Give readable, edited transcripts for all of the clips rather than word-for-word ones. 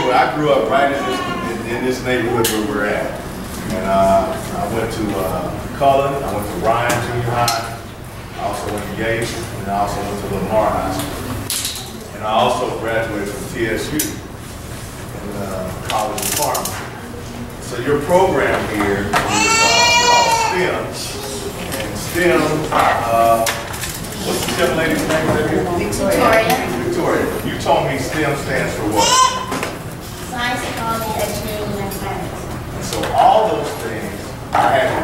anyway, I grew up right in this neighborhood where we're at. And I went to Cullen, I went to Ryan Junior High, I also went to Yates, and I also went to Lamar High School. And I also graduated from TSU in College of Pharmacy. So your program here is called STEM. And STEM, what's the young lady's name right here? Victoria. Victoria. You told me STEM stands for what? Science, technology, engineering, and mathematics. And so all those things, I had to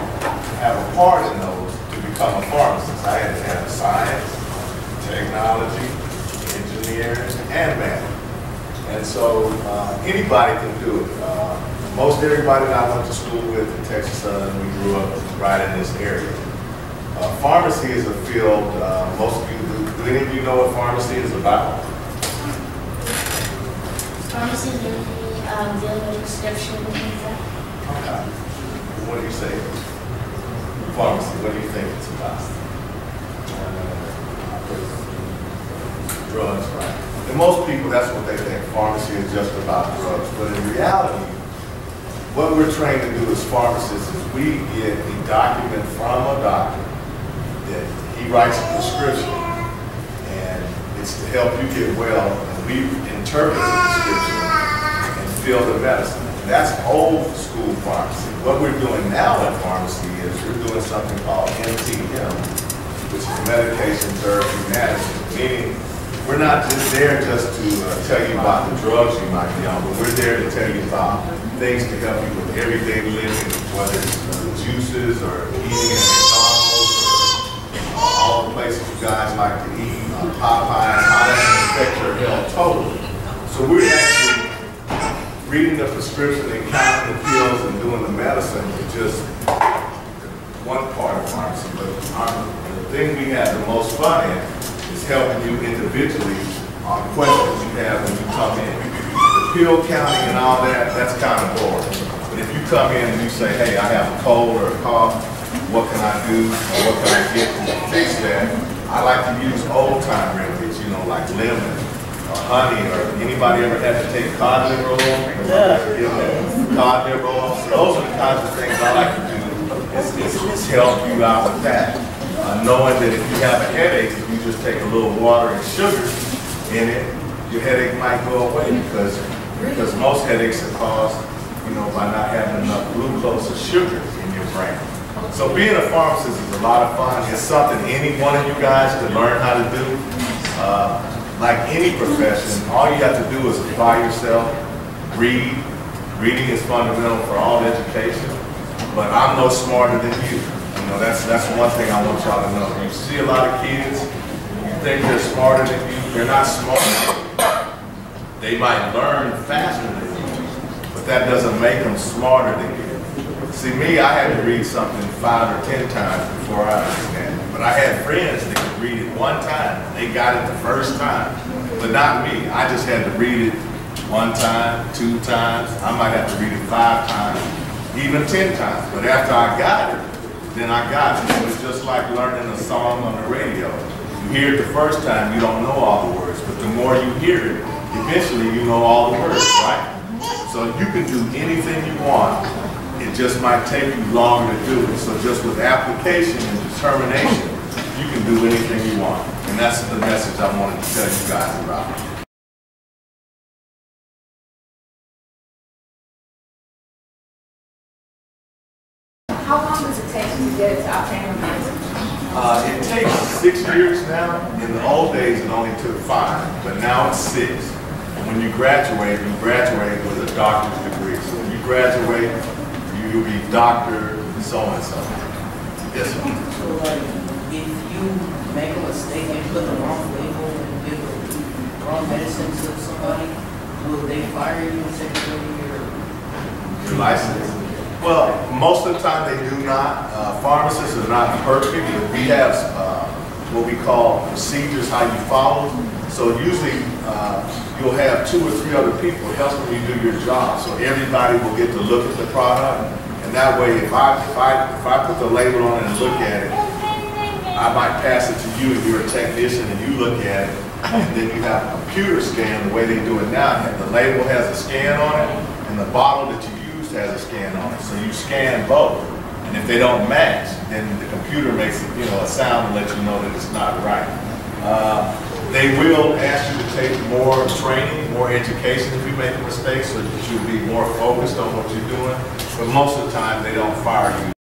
have a part in those to become a pharmacist. I had to have science, technology, engineering, and math. And so anybody can do it. Most everybody that I went to school with in Texas Southern, we grew up right in this area. Pharmacy is a field, most of you, do any of you know what pharmacy is about? Pharmacy is dealing with prescription and things like that. Okay. What do you say? Pharmacy, what do you think it's about? Drugs, right? And most people, that's what they think. Pharmacy is just about drugs. But in reality, what we're trained to do as pharmacists is we get a document from a doctor that he writes a prescription, and it's to help you get well, and we interpret the prescription and fill the medicine. That's old school pharmacy. What we're doing now in pharmacy is we're doing something called MTM, which is medication therapy medicine, meaning we're not just there just to tell you about the drugs you might be on, but we're there to tell you about things to help you with everyday living, whether it's juices or eating at McDonald's or all the places you guys like to eat, Popeyes, how that can affect your health totally. So we're actually reading the prescription and counting the pills and doing the medicine is just one part of pharmacy. But the thing we have the most fun in is helping you individually on questions you have when you come in. The pill counting and all that, that's kind of boring. But if you come in and you say, hey, I have a cold or a cough, what can I do or what can I get to fix that? I like to use old time remedies, you know, like lemon or honey, or anybody ever had to take cod liver oil? Cod liver oil. So those are the kinds of things I like to do is help you out with that. Knowing that if you have a headache, if you just take a little water and sugar in it, your headache might go away because most headaches are caused, you know, by not having enough glucose or sugar in your brain. So being a pharmacist is a lot of fun. It's something any one of you guys can learn how to do. Like any profession, all you have to do is apply yourself, read. Reading is fundamental for all education, but I'm no smarter than you. You know, that's one thing I want y'all to know. You see a lot of kids, you think they're smarter than you, they're not smarter than you. They might learn faster than you, but that doesn't make them smarter than you. See, me, I had to read something 5 or 10 times before I understand it. But I had friends that could read it one time. They got it the first time. But not me. I just had to read it 1 time, 2 times. I might have to read it 5 times, even 10 times. But after I got it, then I got it. So it's just like learning a song on the radio. You hear it the first time, you don't know all the words. But the more you hear it, eventually you know all the words, right? So you can do anything you want. It just might take you longer to do it. So just with application and determination, you can do anything you want. And that's the message I wanted to tell you guys about. How long does it take to get to obtain a license? It takes 6 years now. In the old days, it only took 5, but now it's 6. And when you graduate with a doctor's degree. So when you graduate, you'll be doctor so-and-so. Yes, sir. So, like, if you make a mistake and put the wrong label and give the wrong medicine to somebody, will they fire you and take away your license? Well, most of the time they do not. Pharmacists are not perfect, but we have what we call procedures, how you follow. So usually you'll have 2 or 3 other people helping you do your job. So everybody will get to look at the product. And that way, if I put the label on it and look at it, I might pass it to you if you're a technician and you look at it. And then you have a computer scan, the way they do it now. The label has a scan on it, and the bottle that you used has a scan on it. So you scan both. And if they don't match, then the computer makes a sound to let you know that it's not right. They will ask you to take more training, more education if you make a mistake, so that you'll be more focused on what you're doing. But most of the time, they don't fire you.